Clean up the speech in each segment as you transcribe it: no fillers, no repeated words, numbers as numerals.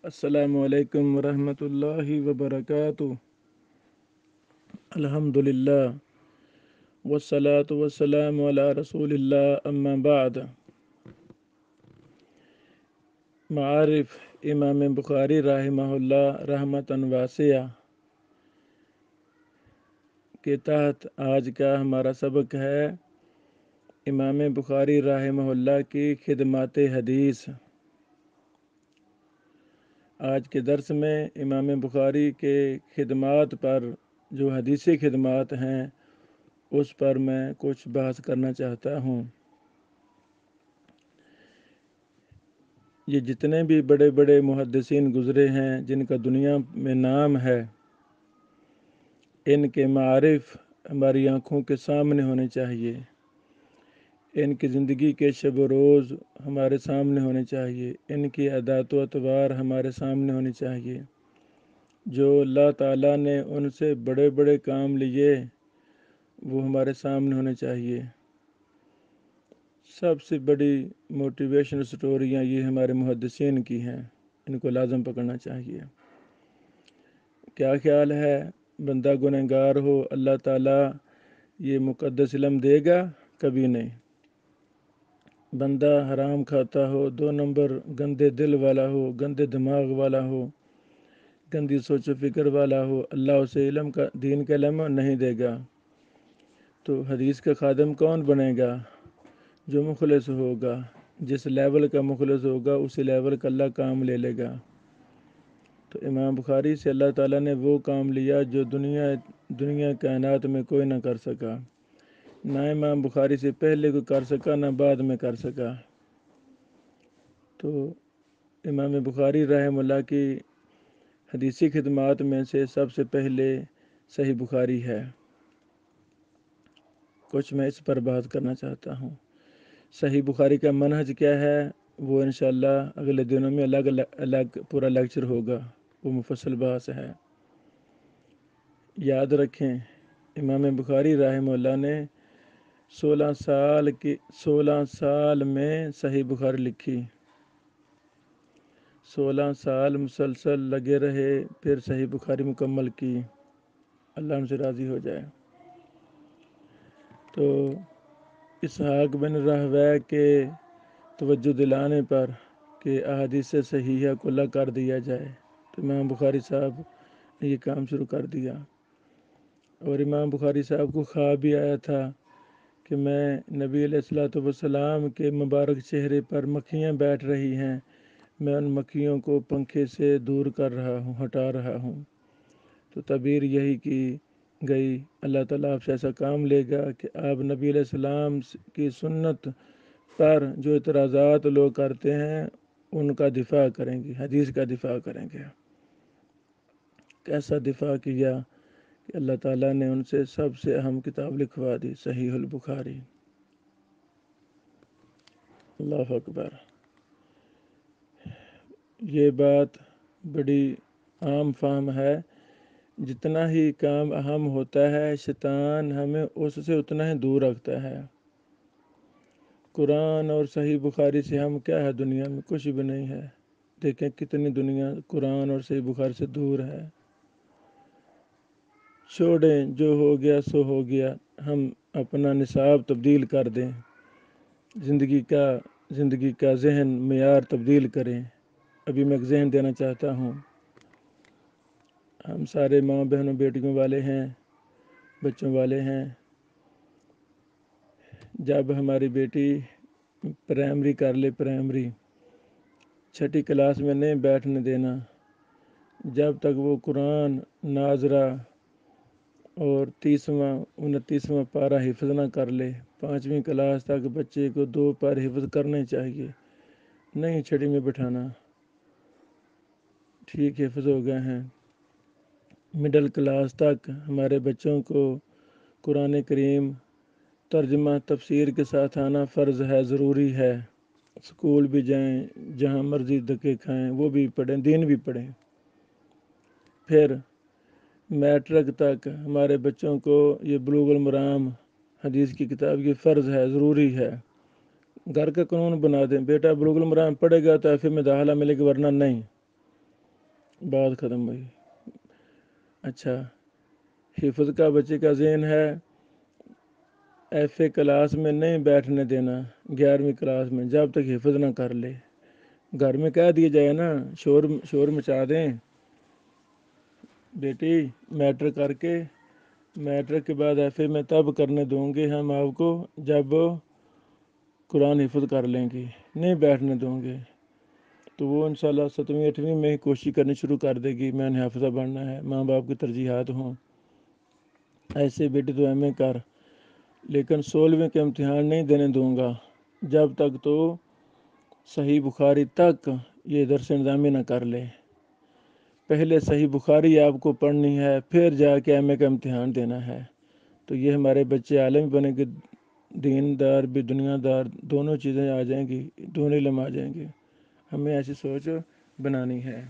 السلام علیکم ورحمۃ اللہ وبرکاتہ۔ الحمدللہ والصلاة والسلام علی رسول اللہ، اما بعد۔ معارف امام بخاری رحمہ اللہ رحمتاً واسعہ کے تحت آج کا ہمارا سبق ہے امام بخاری رحمہ اللہ کی خدمات حدیث۔ آج کے درس میں امام بخاری کے خدمات پر جو حدیثی خدمات ہیں اس پر میں کچھ بحث کرنا چاہتا ہوں۔ یہ جتنے بھی بڑے بڑے محدثین گزرے ہیں جن کا دنیا میں نام ہے، ان کے معارف ہماری آنکھوں کے سامنے ہونے چاہیے، ان کی زندگی کے شب و روز ہمارے سامنے ہونے چاہیے، ان کی عادات و اطوار ہمارے سامنے ہونی چاہیے۔ جو اللہ تعالیٰ نے ان سے بڑے بڑے کام لیے وہ ہمارے سامنے ہونے چاہیے۔ سب سے بڑی موٹیویشن سٹوریاں یہ ہمارے محدثین کی ہیں، ان کو لازم پکڑنا چاہیے۔ کیا خیال ہے بندہ گنہگار ہو اللہ تعالیٰ یہ مقدس علم دے گا؟ کبھی نہیں۔ بندہ حرام کھاتا ہو، 2 نمبر گندے دل والا ہو، گندے دماغ والا ہو، گندی سوچ و فکر والا ہو، اللہ اسے علم کا دین کا علم نہیں دے گا۔ تو حدیث کا خادم کون بنے گا؟ جو مخلص ہوگا، جس لیول کا مخلص ہوگا اسی لیول کا اللہ کام لے لے گا۔ تو امام بخاری سے اللہ تعالیٰ نے وہ کام لیا جو دنیا کائنات میں کوئی نہ کر سکا، نہ امام بخاری سے پہلے کوئی کر سکا نہ بعد میں کر سکا۔ تو امام بخاری رحمہ اللہ کی حدیثی خدمات میں سے سب سے پہلے صحیح بخاری ہے۔ کچھ میں اس پر بات کرنا چاہتا ہوں۔ صحیح بخاری کا منہج کیا ہے وہ انشاءاللہ اگلے دنوں میں الگ پورا لیکچر ہوگا، وہ مفصل بحث ہے۔ یاد رکھیں امام بخاری رحمہ اللہ نے 16 سال میں صحیح بخاری لکھی، 16 سال مسلسل لگے رہے، پھر صحیح بخاری مکمل کی۔ اللہ ان سے راضی ہو جائے۔ تو اسحاق بن راہویہ کے توجہ دلانے پر کہ احادیث صحیحہ کو الگ کر دیا جائے تو امام بخاری صاحب نے یہ کام شروع کر دیا۔ اور امام بخاری صاحب کو خواب بھی آیا تھا کہ میں نبی علیہ الصلوۃ والسلام کے مبارک چہرے پر مکھیاں بیٹھ رہی ہیں، میں ان مکھیوں کو پنکھے سے دور کر رہا ہوں، ہٹا رہا ہوں۔ تو تعبیر یہی کی گئی اللہ تعالیٰ آپ سے ایسا کام لے گا کہ آپ نبی علیہ السلام کی سنت پر جو اعتراضات لوگ کرتے ہیں ان کا دفاع کریں گے، حدیث کا دفاع کریں گے۔ کیسا دفاع کیا کہ اللہ تعالیٰ نے ان سے سب سے اہم کتاب لکھوا دی، صحیح البخاری۔ اللہ اکبر۔ یہ بات بڑی عام فہم ہے، جتنا ہی کام اہم ہوتا ہے شیطان ہمیں اس سے اتنا ہی دور رکھتا ہے۔ قرآن اور صحیح بخاری سے ہم کیا ہے دنیا میں؟ کچھ بھی نہیں ہے۔ دیکھیں کتنی دنیا قرآن اور صحیح بخاری سے دور ہے۔ چھوڑیں جو ہو گیا سو ہو گیا، ہم اپنا نصاب تبدیل کر دیں، زندگی کا ذہن معیار تبدیل کریں۔ ابھی میں ایک ذہن دینا چاہتا ہوں۔ ہم سارے ماں بہنوں بیٹیوں والے ہیں، بچوں والے ہیں۔ جب ہماری بیٹی پرائمری کر لے، پرائمری 6ٹھی کلاس میں نہیں بیٹھنے دینا جب تک وہ قرآن ناظرہ اور 30واں 29واں پارہ حفظ نہ کر لے۔ 5ویں کلاس تک بچے کو 2 پارے حفظ کرنے چاہیے، نہیں 6ٹھی میں بٹھانا۔ ٹھیک حفظ ہو گئے ہیں۔ مڈل کلاس تک ہمارے بچوں کو قرآن کریم ترجمہ تفسیر کے ساتھ آنا فرض ہے، ضروری ہے۔ اسکول بھی جائیں، جہاں مرضی دھکے کھائیں، وہ بھی پڑھیں، دین بھی پڑھیں۔ پھر میٹرک تک ہمارے بچوں کو یہ بلوغ المرام حدیث کی کتاب یہ فرض ہے، ضروری ہے۔ گھر کا قانون بنا دیں، بیٹا بلوغ المرام پڑھے گا تو ایف اے میں داخلہ ملے گا، ورنہ نہیں۔ بات ختم ہوئی۔ اچھا، حفظ کا بچے کا ذہن ہے ایف اے کلاس میں نہیں بیٹھنے دینا، 11ویں کلاس میں، جب تک حفظ نہ کر لے۔ گھر میں کہہ دیا جائے نا، شور مچا دیں، بیٹی میٹرک کر کے، میٹرک کے بعد ایف اے میں تب کرنے دوں گے ہم آپ کو جب قرآن حفظ کر لیں گی، نہیں بیٹھنے دوں گے، تو وہ انشاءاللہ 7ویں 8ویں میں ہی کوشش کرنی شروع کر دے گی، میں نے حافظہ بننا ہے، ماں باپ کی ترجیحات ہوں، ایسے بیٹی تو ایم اے کر، لیکن 16ویں کے امتحان نہیں دینے دوں گا جب تک تو صحیح بخاری تک یہ درس نظامی نہ کر لے۔ پہلے صحیح بخاری آپ کو پڑھنی ہے، پھر جا کے ایم اے کا امتحان دینا ہے، تو یہ ہمارے بچے عالم بنے گے، دین دار بھی، دنیا دار، دونوں چیزیں آ جائیں گی، دونوں علم آ جائیں گے۔ ہمیں ایسی سوچ بنانی ہے۔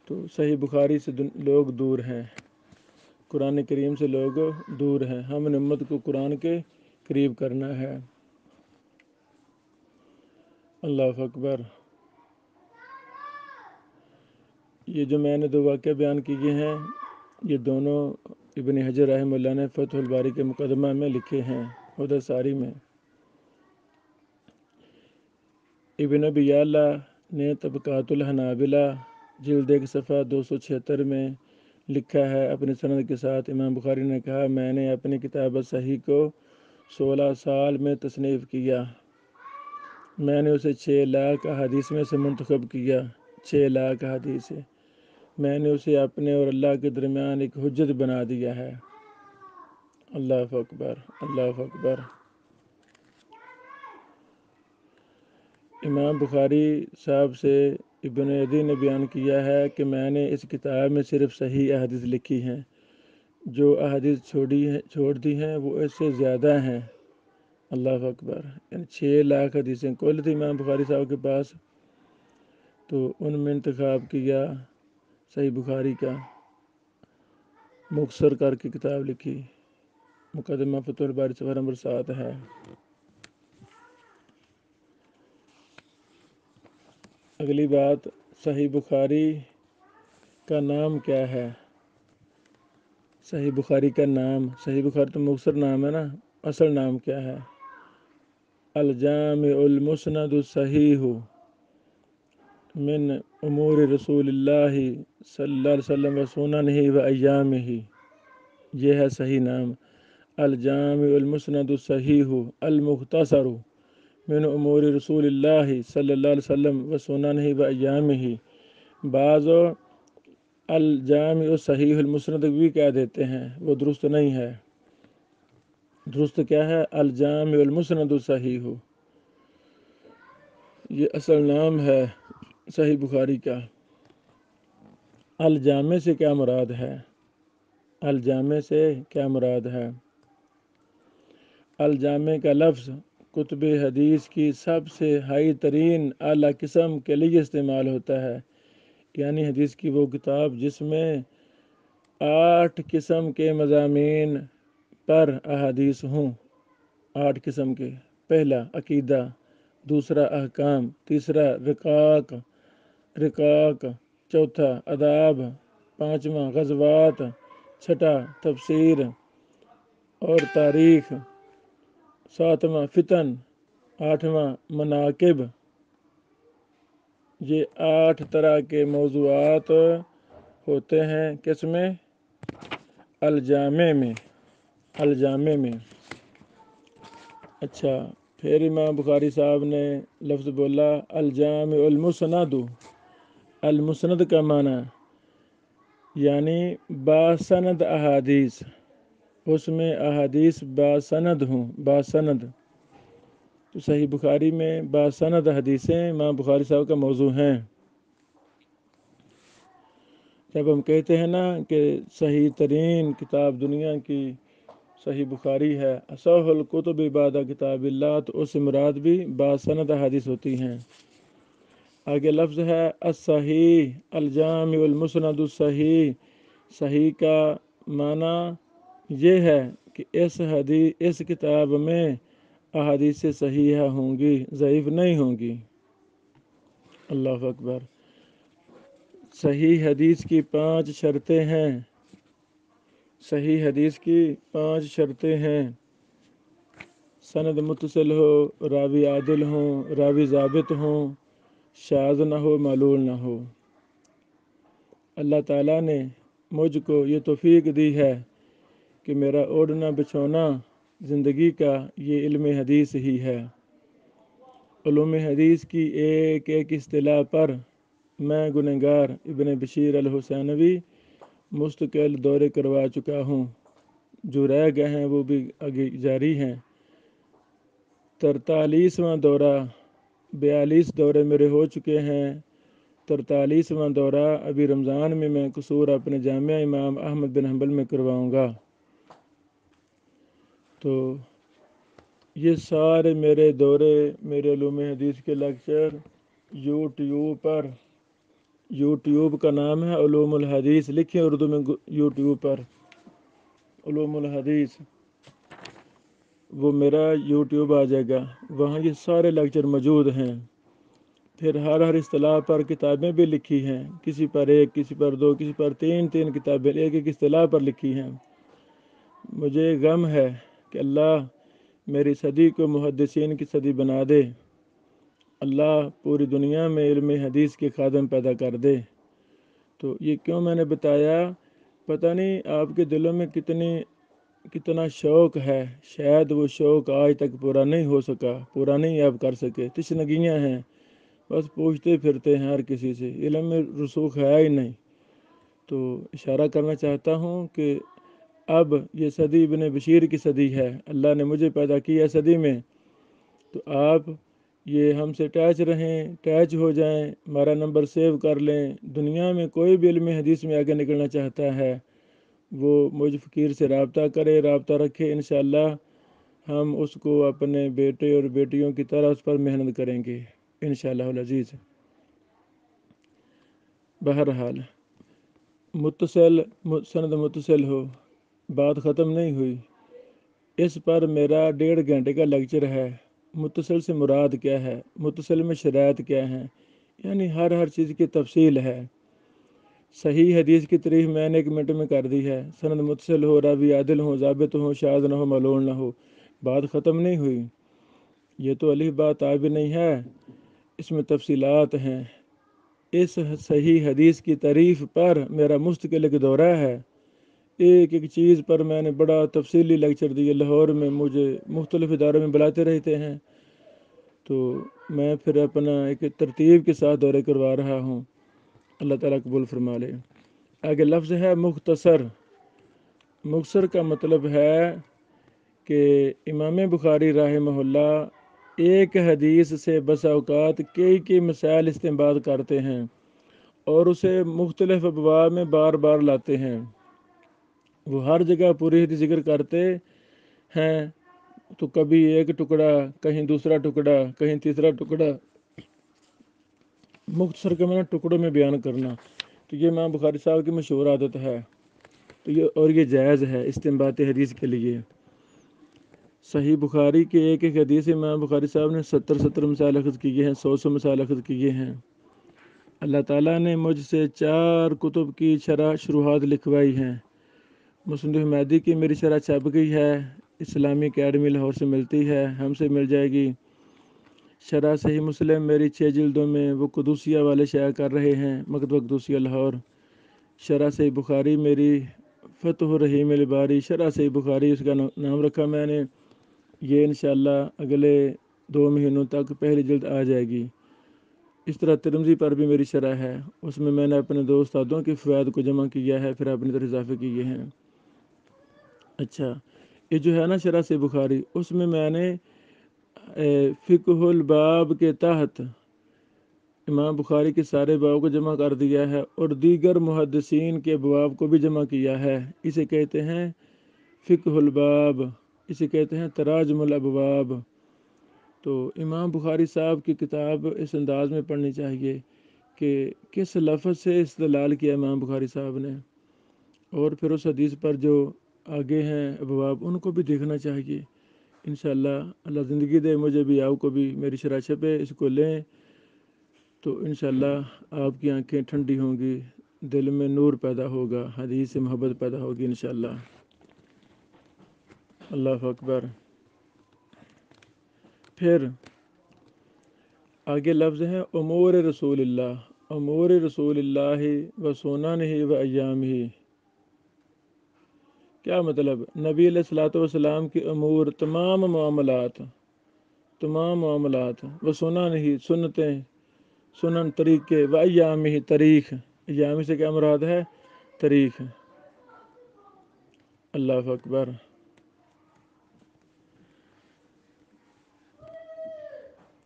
تو صحیح بخاری سے لوگ دور ہیں، قرآن کریم سے لوگ دور ہیں، ہم نے امت کو قرآن کے قریب کرنا ہے۔ اللہ اکبر۔ یہ جو میں نے 2 واقعہ بیان کیے ہیں، یہ دونوں ابن حجر رحمہ اللہ نے فتح الباری کے مقدمہ میں لکھے ہیں، ہدیٰ ساری میں۔ ابن ابی یعلا نے طبقات الحنابلہ جلد 1 صفحہ 276 میں لکھا ہے، اپنی سند کے ساتھ، امام بخاری نے کہا، میں نے اپنی کتاب صحیح کو 16 سال میں تصنیف کیا، میں نے اسے 6 لاکھ احادیث میں سے منتخب کیا، 6 لاکھ احادیث سے میں نے اسے اپنے اور اللہ کے درمیان ایک حجت بنا دیا ہے۔ اللہ اکبر، اللہ اکبر۔ امام بخاری صاحب سے ابن عدی نے بیان کیا ہے کہ میں نے اس کتاب میں صرف صحیح احادیث لکھی ہیں، جو احادیث چھوڑ دی ہیں وہ اس سے زیادہ ہیں۔ اللہ اکبر، یعنی 6 لاکھ حدیثیں کل تھی امام بخاری صاحب کے پاس، تو ان میں انتخاب کیا صحیح بخاری کا، مختصر کر کے کتاب لکھی، مقدمہ فتح الباری صفحہ نمبر 7 ہے۔ اگلی بات، صحیح بخاری کا نام کیا ہے؟ صحیح بخاری کا نام، صحیح بخاری تو مختصر نام ہے نا، اصل نام کیا ہے؟ الجامع المسند الصحیح من امور رسول اللہ صلی اللہ علیہ وسلم و سننہ و ایامہ، یہ ہے صحیح نام، الجامع المسند الصحیح المختصر من امور رسول اللہ صلی اللہ علیہ وسلم و سننہ و ایامہ۔ بعض الجامع الصحیح المسند بھی کہہ دیتے ہیں، وہ درست نہیں ہے، درست کیا ہے؟ الجامع المسند الصحیح، یہ اصل نام ہے صحیح بخاری کا۔ الجامع سے کیا مراد ہے؟ الجامع سے کیا مراد ہے؟ الجامع کا لفظ کتب حدیث کی سب سے ہائی ترین اعلیٰ قسم کے لیے استعمال ہوتا ہے، یعنی حدیث کی وہ کتاب جس میں 8 قسم کے مضامین پر احادیث ہوں، 8 قسم کے، پہلا عقیدہ، دوسرا احکام، تیسرا رقاق، چوتھا آداب، پانچواں غزوات، چھٹا تفسیر اور تاریخ، ساتواں فتن، آٹھواں مناقب۔ یہ 8 طرح کے موضوعات ہوتے ہیں کس میں؟ الجامع میں، الجامع میں۔ اچھا، پھر امام بخاری صاحب نے لفظ بولا الجامع المسند، المسند کا معنی یعنی باسند احادیث، اس میں احادیث باسند ہوں، باسند، تو صحیح بخاری میں باسند حدیثیں امام بخاری صاحب کا موضوع ہیں۔ جب ہم کہتے ہیں نا کہ صحیح ترین کتاب دنیا کی صحیح بخاری ہے، اصح الکتب بعد کتاب اللہ، تو اس سے مراد بھی باسند حدیث ہوتی ہیں۔ آگے لفظ ہے الصحیح، الجامع المسند الصحیح، صحیح کا معنی یہ ہے کہ اس کتاب میں احادیث صحیحہ ہوں گی، ضعیف نہیں ہوں گی۔ اللہ اکبر۔ صحیح حدیث کی 5 شرطیں ہیں، صحیح حدیث کی 5 شرطیں ہیں۔ سند متصل ہو، راوی عادل ہوں، راوی ضابط ہوں، شاذ نہ ہو، معلول نہ ہو۔ اللہ تعالیٰ نے مجھ کو یہ توفیق دی ہے کہ میرا اوڑھنا بچھونا زندگی کا یہ علم حدیث ہی ہے۔ علوم حدیث کی ایک ایک اصطلاح پر میں گنہگار ابن بشیر الحسینوی مستقل دورے کروا چکا ہوں، جو رہ گئے ہیں وہ بھی آگے جاری ہیں۔ 43واں دورہ، 42 دورے میرے ہو چکے ہیں، 43واں دورہ ابھی رمضان میں قصور اپنے جامعہ امام احمد بن حنبل میں کرواؤں گا۔ تو یہ سارے میرے دورے، میرے علوم حدیث کے لیکچر یوٹیوب کا نام ہے علوم الحدیث، لکھیں اردو میں یوٹیوب پر علوم الحدیث، وہ میرا یوٹیوب آ جائے گا، وہاں یہ سارے لیکچر موجود ہیں۔ پھر ہر اصطلاح پر کتابیں بھی لکھی ہیں، کسی پر 1، کسی پر 2، کسی پر 3 کتابیں ایک ایک اصطلاح پر لکھی ہیں۔ مجھے غم ہے کہ اللہ میری صدی کو محدثین کی صدی بنا دے، اللہ پوری دنیا میں علم حدیث کے خادم پیدا کر دے۔ تو یہ کیوں میں نے بتایا، پتہ نہیں آپ کے دلوں میں کتنا شوق ہے، شاید وہ شوق آج تک پورا نہیں ہو سکا، پورا نہیں آپ کر سکے، تشنگیاں ہیں، بس پوچھتے پھرتے ہیں ہر کسی سے، علم میں رسوخ ہے ہی نہیں۔ تو اشارہ کرنا چاہتا ہوں کہ اب یہ صدی ابن بشیر کی صدی ہے، اللہ نے مجھے پیدا کیا صدی میں، تو آپ یہ ہم سے ٹیچ ہو جائیں، ہمارا نمبر سیو کر لیں۔ دنیا میں کوئی بھی علم حدیث میں آگے نکلنا چاہتا ہے وہ مجھ فقیر سے رابطہ کرے، رابطہ رکھے، انشاءاللہ ہم اس کو اپنے بیٹے اور بیٹیوں کی طرح اس پر محنت کریں گے انشاءاللہ العزیز۔ بہرحال سند متصل ہو، بات ختم نہیں ہوئی، اس پر میرا 1.5 گھنٹے کا لیکچر ہے۔ متصل سے مراد کیا ہے، متصل میں شرائط کیا ہیں، یعنی ہر چیز کی تفصیل ہے۔ صحیح حدیث کی تعریف میں نے 1 منٹ میں کر دی ہے، سند متصل ہو، راوی عادل ہو، ضابط ہو، شاذ نہ ہو، معلول نہ ہو، بات ختم نہیں ہوئی۔ یہ تو الف با تا بھی نہیں ہے، اس میں تفصیلات ہیں۔ اس صحیح حدیث کی تعریف پر میرا مستقل ایک دورہ ہے، ایک ایک چیز پر میں نے بڑا تفصیلی لیکچر دیے، لاہور میں مجھے مختلف اداروں میں بلاتے رہتے ہیں، تو میں پھر اپنا ایک ترتیب کے ساتھ دورے کروا رہا ہوں، اللہ تعالیٰ قبول فرما لے۔ آگے لفظ ہے مختصر۔ مختصر کا مطلب ہے کہ امام بخاری رحمہ اللہ ایک حدیث سے بسا اوقات کئی مسائل استنباط کرتے ہیں اور اسے مختلف ابواب میں بار بار لاتے ہیں۔ وہ ہر جگہ پوری حدیث ذکر کرتے ہیں، تو کبھی ایک ٹکڑا، کہیں دوسرا ٹکڑا، کہیں تیسرا ٹکڑا، مختصر کے معنی ٹکڑوں میں بیان کرنا، تو یہ امام بخاری صاحب کی مشہور عادت ہے، تو یہ جائز ہے استنباط حدیث کے لیے۔ صحیح بخاری کے ایک ایک حدیث امام بخاری صاحب نے 70 مسائل اخذ کیے ہیں، 100 مسائل اخذ کیے ہیں۔ اللہ تعالیٰ نے مجھ سے 4 کتب کی شرح شروحات لکھوائی ہیں۔ مسند حمیدی کی میری شرح چھپ گئی ہے، اسلامی اکیڈمی لاہور سے ملتی ہے، ہم سے مل جائے گی۔ شرح صحیح مسلم میری 6 جلدوں میں وہ قدوسیہ والے شائع کر رہے ہیں، مکتبہ قدوسیہ لاہور۔ شرح صحیح بخاری میری فتح الرحیم الباری، شرح صحیح بخاری اس کا نام رکھا میں نے، یہ انشاءاللہ اگلے 2 مہینوں تک پہلی جلد آ جائے گی۔ اس طرح ترمذی پر بھی میری شرح ہے، اس میں نے اپنے 2 استادوں کے فوائد کو جمع کیا ہے، پھر اپنی طرح اضافے کیے ہیں۔ اچھا، یہ جو ہے نا شرح صحیح بخاری، اس میں نے فقہ الباب کے تحت امام بخاری کے سارے باب کو جمع کر دیا ہے اور دیگر محدثین کے ابواب کو بھی جمع کیا ہے، اسے کہتے ہیں فقہ الباب، اسے کہتے ہیں تراجم الابواب۔ تو امام بخاری صاحب کی کتاب اس انداز میں پڑھنی چاہیے کہ کس لفظ سے استدلال کیا امام بخاری صاحب نے، اور پھر اس حدیث پر جو آگے ہیں ابواب ان کو بھی دیکھنا چاہیے۔ انشاءاللہ اللہ زندگی دے مجھے بھی، آپ کو بھی، میری شرح چھپے، اس کو لیں تو انشاءاللہ آپ کی آنکھیں ٹھنڈی ہوں گی، دل میں نور پیدا ہوگا، حدیث سے محبت پیدا ہوگی انشاءاللہ۔ اللہ اکبر۔ پھر آگے لفظ ہیں امور رسول اللہ، امور رسول اللہ و سننہ و ایامہ۔ کیا مطلب؟ نبی علیہ الصلوۃ والسلام کی امور، تمام معاملات و سننہ سنتیں، سنن طریقے، و ایامہ تاریخ، ایام سے کیا مراد ہے؟ تاریخ۔ اللہ اکبر۔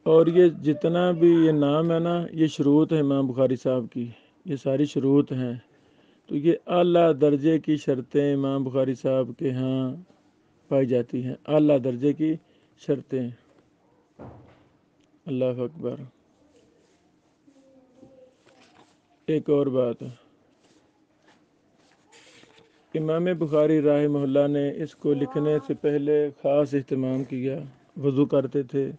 اور یہ جتنا بھی یہ نام ہے نا، یہ شروط ہے امام بخاری صاحب کی، یہ ساری شروط ہیں، تو یہ اعلیٰ درجے کی شرطیں امام بخاری صاحب کے ہاں پائی جاتی ہیں، اعلیٰ درجے کی شرطیں۔ اللہ اکبر۔ ایک اور بات، امام بخاری رحمہ اللہ نے اس کو لکھنے سے پہلے خاص اہتمام کیا، وضو کرتے تھے،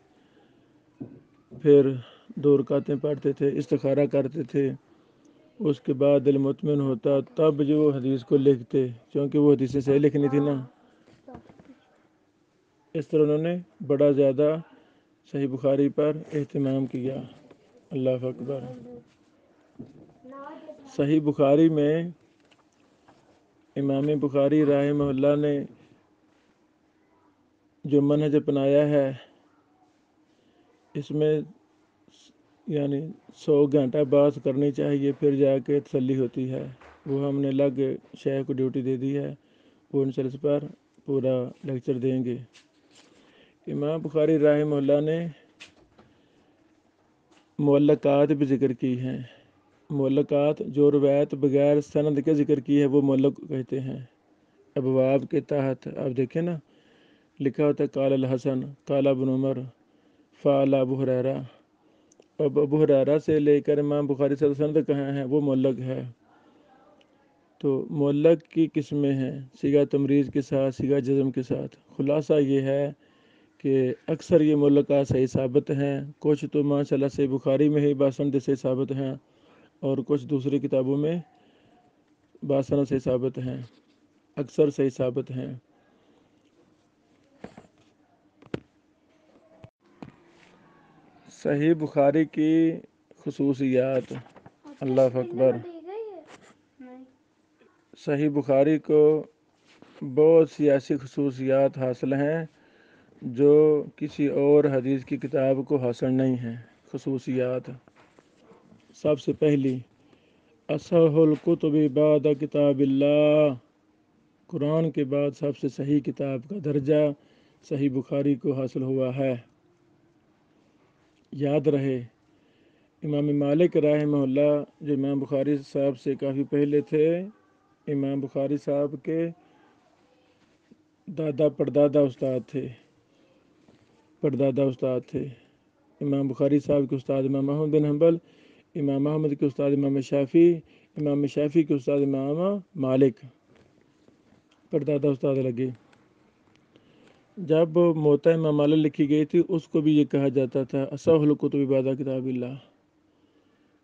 پھر 2 رکعتیں پڑھتے تھے، استخارہ کرتے تھے، اس کے بعد دل مطمئن ہوتا تب جو وہ حدیث کو لکھتے، کیونکہ وہ حدیثیں صحیح لکھنی تھی نا۔ اس طرح انہوں نے بڑا زیادہ صحیح بخاری پر اہتمام کیا۔ اللہ اکبر۔ صحیح بخاری میں امام بخاری رحمہ اللہ نے جو منہج اپنایا ہے، اس میں یعنی 100 گھنٹہ بات کرنی چاہیے، پھر جا کے تسلی ہوتی ہے۔ وہ ہم نے الگ شیخ کو ڈیوٹی دے دی ہے، وہ ان سے اس پر پورا لیکچر دیں گے۔ امام بخاری رحمہ اللہ نے معلقات بھی ذکر کی ہیں، معلقات جو روایت بغیر سند کے ذکر کی ہے وہ معلق کہتے ہیں۔ ابواب کے تحت آپ دیکھیں نا، لکھا ہوتا ہے قال الحسن، قال ابن عمر، فعل ابو ہریرہ۔ اب ابو ہریرہ سے لے کر امام بخاری سے سند کہاں ہے، وہ معلق ہے۔ تو معلق کی قسمیں ہیں، صیغہ تمریز کے ساتھ، صیغہ جزم کے ساتھ۔ خلاصہ یہ ہے کہ اکثر یہ معلقات صحیح ثابت ہیں، کچھ تو ماشاءاللہ صحیح بخاری میں ہی باسند سے ثابت ہیں، اور کچھ دوسری کتابوں میں باسند سے ثابت ہیں، اکثر صحیح ثابت ہیں۔ صحیح بخاری کی خصوصیات۔ اللہ اکبر۔ صحیح بخاری کو بہت سی ایسی خصوصیات حاصل ہیں جو کسی اور حدیث کی کتاب کو حاصل نہیں ہیں۔ خصوصیات، سب سے پہلی، اصح الکتب بعد کتاب اللہ، قرآن کے بعد سب سے صحیح کتاب کا درجہ صحیح بخاری کو حاصل ہوا ہے۔ یاد رہے، امام مالک رحمہ اللہ جو امام بخاری صاحب سے کافی پہلے تھے، امام بخاری صاحب کے دادا پردادا استاد تھے۔ امام بخاری صاحب کے استاد امام احمد بن حنبل، امام احمد کے استاد امام شافعی، امام شافعی کے استاد امام مالک، پردادا استاد لگے۔ جب موطا امام مالک لکھی گئی تھی، اس کو بھی یہ کہا جاتا تھا اصح الکتب بعد کتاب اللہ۔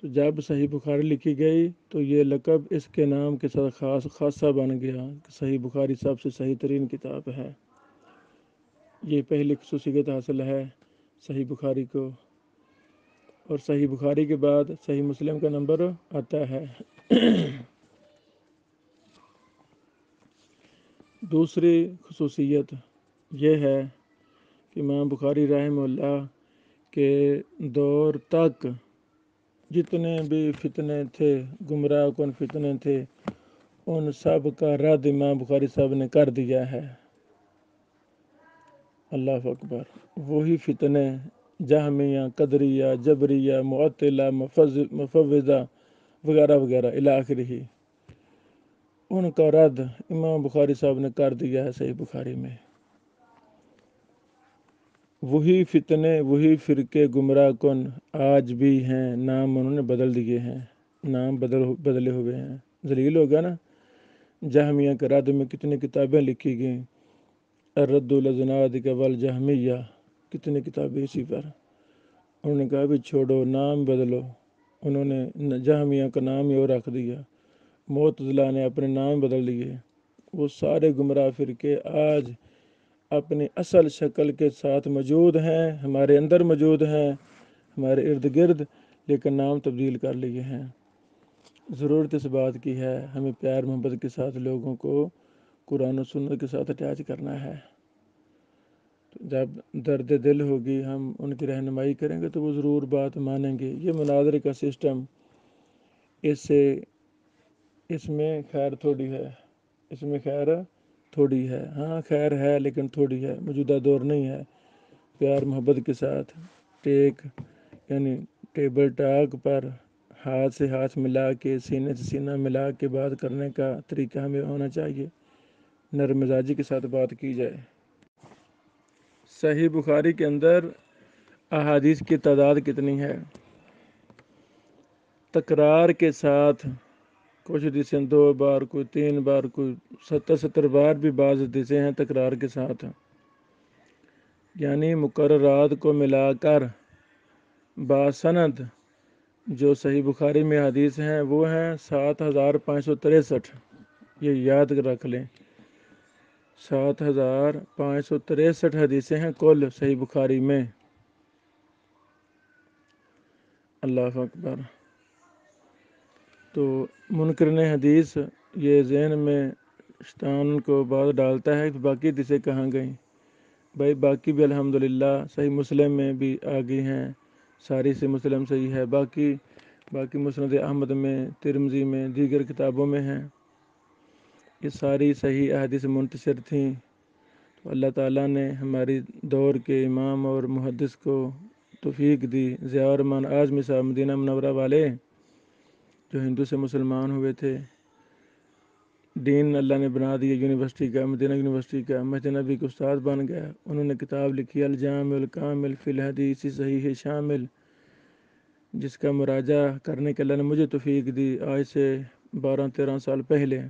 تو جب صحیح بخاری لکھی گئی تو یہ لقب اس کے نام کے ساتھ خاصہ بن گیا کہ صحیح بخاری سب سے صحیح ترین کتاب ہے۔ یہ پہلی خصوصیت حاصل ہے صحیح بخاری کو۔ اور صحیح بخاری کے بعد صحیح مسلم کا نمبر آتا ہے۔ دوسری خصوصیت یہ ہے کہ امام بخاری رحمہ اللہ کے دور تک جتنے بھی فتنے تھے، گمراہ کن فتنے تھے، ان سب کا رد امام بخاری صاحب نے کر دیا ہے۔ اللہ اکبر۔ وہی فتنے جہمیہ، قدریہ، جبریہ، معطلہ، مفوضہ وغیرہ وغیرہ الی آخرہ، ان کا رد امام بخاری صاحب نے کر دیا ہے صحیح بخاری میں۔ وہی فتنے، وہی فرقے گمراہ کن آج بھی ہیں، نام انہوں نے بدل دیے ہیں، نام بدلے ہوئے ہیں۔ ذلیل ہو گیا نا۔ جہمیہ کے رد میں کتنی کتابیں لکھی گئیں، الرد الزنادقہ والجہمیہ، کتنی کتابیں اسی پر۔ انہوں نے کہا بھی چھوڑو، نام بدلو، انہوں نے جہمیہ کا نام ہی اور رکھ دیا، معتزلہ نے اپنے نام بدل دیے۔ وہ سارے گمراہ فرقے آج اپنی اصل شکل کے ساتھ موجود ہیں، ہمارے اندر موجود ہیں، ہمارے ارد گرد، لیکن نام تبدیل کر لیے ہیں۔ ضرورت اس بات کی ہے ہمیں پیار محبت کے ساتھ لوگوں کو قرآن و سنت کے ساتھ اٹیچ کرنا ہے۔ جب درد دل ہوگی ہم ان کی رہنمائی کریں گے تو وہ ضرور بات مانیں گے۔ یہ مناظرے کا سسٹم، اس میں خیر تھوڑی ہے، اس میں خیر تھوڑی ہے، ہاں خیر ہے لیکن تھوڑی ہے، موجودہ دور نہیں ہے۔ پیار محبت کے ساتھ یعنی ٹیبل ٹاک پر ہاتھ سے ہاتھ ملا کے، سینے سے سینہ ملا کے بات کرنے کا طریقہ ہمیں ہونا چاہیے، نرم مزاجی کے ساتھ بات کی جائے۔ صحیح بخاری کے اندر احادیث کی تعداد کتنی ہے؟ تکرار کے ساتھ، کچھ حدیثیں 2 بار، کوئی 3 بار، کوئی 70 بار بھی بعض حدیثیں ہیں تکرار کے ساتھ، یعنی مقررات کو ملا کر باسند جو صحیح بخاری میں حدیث ہیں وہ ہیں 7563۔ یہ یاد رکھ لیں، 7563 حدیثیں ہیں کل صحیح بخاری میں۔ اللہ اکبر۔ تو منکرین حدیث یہ ذہن میں شیطان کو بات ڈالتا ہے کہ باقی حدیثیں کہاں گئیں؟ بھائی باقی بھی الحمدللہ صحیح مسلم میں بھی آ گئی ہیں، ساری سے مسلم صحیح ہے، باقی مسند احمد میں، ترمذی میں، دیگر کتابوں میں ہیں۔ یہ ساری صحیح احادیث منتشر تھیں، تو اللہ تعالیٰ نے ہماری دور کے امام اور محدث کو توفیق دی، ضیاء الرحمن اعظمی صاحب مدینہ منورہ والے جو ہندو سے مسلمان ہوئے تھے، دین اللہ نے بنا دیا یونیورسٹی کا، مدینہ یونیورسٹی کا، مسجد نبی کے استاد بن گیا۔ انہوں نے کتاب لکھی الجامع الکامل فی الحدیث صحیح شامل، جس کا مراجعہ کرنے کے اللہ نے مجھے توفیق دی آج سے 12-13 سال پہلے۔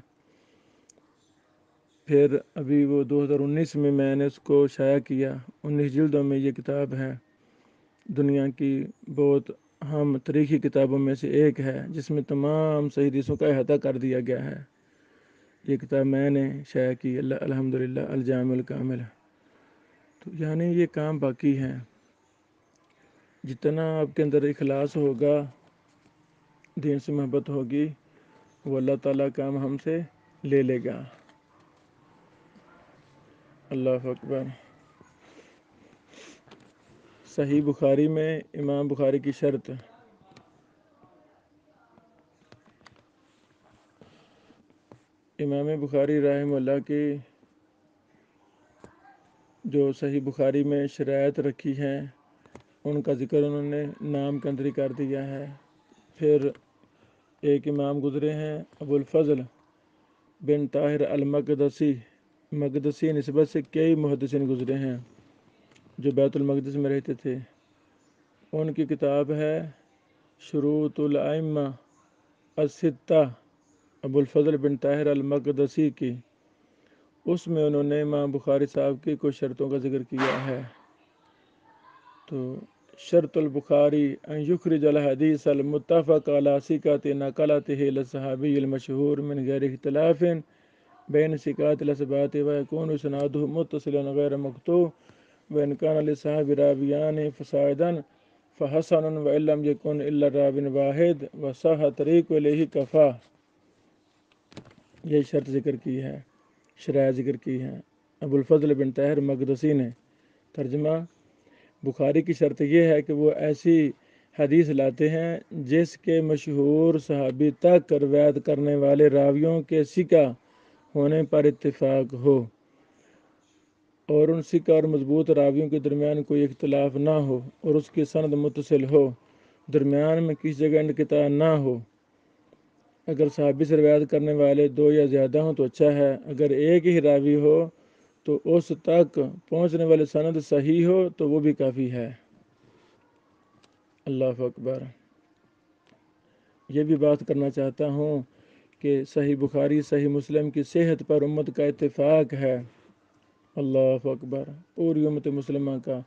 پھر ابھی وہ 2019 میں نے اس کو شائع کیا، 19 جلدوں میں یہ کتاب ہے، دنیا کی بہت اہم تاریخی کتابوں میں سے ایک ہے، جس میں تمام صحیح حدیثوں کا احاطہ کر دیا گیا ہے۔ یہ کتاب میں نے شائع کی، الحمدللہ، الجامع الکامل۔ تو یعنی یہ کام باقی ہیں، جتنا آپ کے اندر اخلاص ہوگا، دین سے محبت ہوگی، وہ اللہ تعالیٰ کام ہم سے لے لے گا۔ اللہ اکبر۔ صحیح بخاری میں امام بخاری کی شرط، امام بخاری رحمہ اللہ کی جو صحیح بخاری میں شرائط رکھی ہیں ان کا ذکر انہوں نے نام کے اندر ہی کر دیا ہے۔ پھر ایک امام گزرے ہیں ابو الفضل بن طاہر المقدسی، مقدسی نسبت سے کئی محدثین گزرے ہیں جو بیت المقدس میں رہتے تھے۔ ان کی کتاب ہے شروط الائمہ الستہ، ابو الفضل بن طاہر المقدسی کی۔ اس میں انہوں نے امام بخاری صاحب کی کچھ شرطوں کا ذکر کیا ہے۔ تو شرط البخاری ان یخرج الحدیث المتفق علی ثقۃ نقلتہ للصحابی المشہور من غیر اختلاف بین ثقات الاثبات ویکون اسنادہ متصلا غیر مقطوع وان کان للصحابی راویان فصاعدا فحسن وان لم یکن الا راو واحد وصح طریق الیہ کفا۔ یہ شرط ذکر کی ہے، شرائط ذکر کی ہیں ابو الفضل بن طاہر مقدسی نے۔ ترجمہ: بخاری کی شرط یہ ہے کہ وہ ایسی حدیث لاتے ہیں جس کے مشہور صحابی تک روایت کرنے والے راویوں کے ثقہ ہونے پر اتفاق ہو، اور ان ثقہ اور مضبوط راویوں کے درمیان کوئی اختلاف نہ ہو، اور اس کی سند متصل ہو، درمیان میں کسی جگہ انقطاع نہ ہو۔ اگر صحابی سے روایت کرنے والے 2 یا زیادہ ہوں تو اچھا ہے، اگر ایک ہی راوی ہو تو اس تک پہنچنے والے سند صحیح ہو تو وہ بھی کافی ہے۔ اللہ اکبر۔ یہ بھی بات کرنا چاہتا ہوں کہ صحیح بخاری صحیح مسلم کی صحت پر امت کا اتفاق ہے۔ اللہ اکبر، پوری امت مسلمہ کا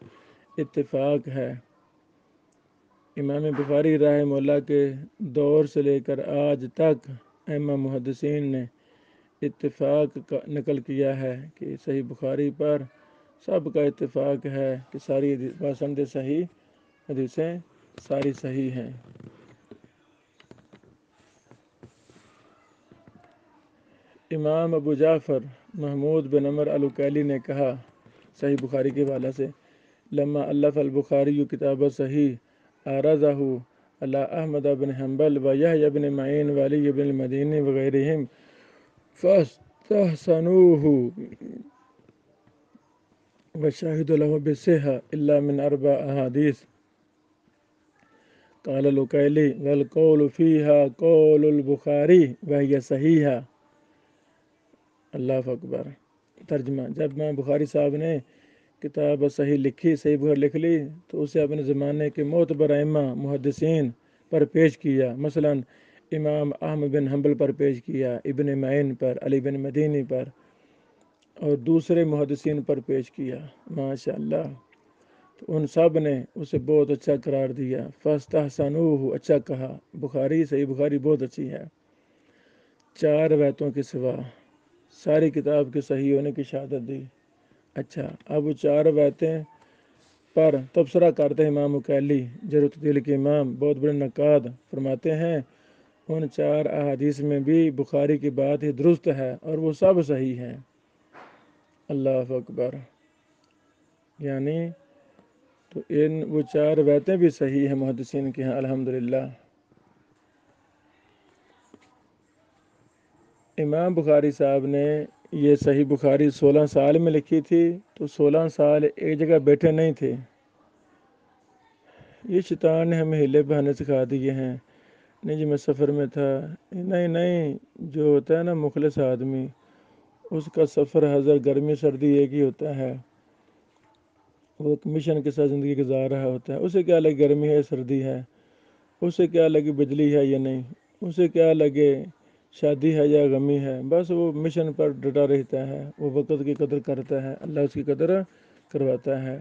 اتفاق ہے۔ امام بخاری رحمہ اللہ کے دور سے لے کر آج تک ائمہ محدثین نے اتفاق نقل کیا ہے کہ صحیح بخاری پر سب کا اتفاق ہے کہ ساری پسند صحیح حدیثیں ساری صحیح ہیں۔ امام ابو جعفر محمود بن عمر الوکیلی نے کہا صحیح بخاری کے حوالے سے، لما الف البخاری کتاب صحیح عرضہ علی احمد بن حنبل و یحیی بن معین و علی بن المدینی وغیرہم فاستحسنوہ وشاہد له بالصحہ الا من 4 احادیث۔ قال الوکیلی والقول فیہا قول البخاری وہی صحیحہ۔ اللہ اکبر۔ ترجمہ: جب امام بخاری صاحب نے کتاب صحیح لکھی، صحیح بخاری لکھ لی، تو اسے اپنے زمانے کے معتبر ائمہ محدثین پر پیش کیا، مثلا امام احمد بن حنبل پر پیش کیا، ابن معین پر، علی بن مدینی پر اور دوسرے محدثین پر پیش کیا۔ ماشاءاللہ، تو ان سب نے اسے بہت اچھا قرار دیا۔ فاستحسنوہ، اچھا کہا، بخاری صحیح بخاری بہت اچھی ہے۔ 4 روایتوں کے سوا ساری کتاب کے صحیح ہونے کی شہادت دی۔ اچھا، اب وہ 4 روایتیں پر تبصرہ کرتے ہیں امام وکیلی جرح و تعدیل کے امام، بہت بڑے نقاد، فرماتے ہیں ان 4 احادیث میں بھی بخاری کی بات ہی درست ہے اور وہ سب صحیح ہیں۔ اللہ اکبر۔ یعنی تو وہ 4 روایتیں بھی صحیح ہیں محدثین کی ہیں، الحمدللہ۔ امام بخاری صاحب نے یہ صحیح بخاری 16 سال میں لکھی تھی، تو 16 سال ایک جگہ بیٹھے نہیں تھے۔ یہ شیطان نے ہمیں ہیلے بہانے سکھا دیے ہیں، نہیں جی میں سفر میں تھا، نہیں، جو ہوتا ہے نا مخلص آدمی، اس کا سفر حضر گرمی سردی ایک ہی ہوتا ہے، وہ ایک مشن کے ساتھ زندگی گزار رہا ہوتا ہے۔ اسے کیا لگے گرمی ہے سردی ہے، اسے کیا لگے بجلی ہے یا نہیں، اسے کیا لگے شادی ہے یا غمی ہے، بس وہ مشن پر ڈٹا رہتا ہے، وہ وقت کی قدر کرتا ہے، اللہ اس کی قدر کرواتا ہے۔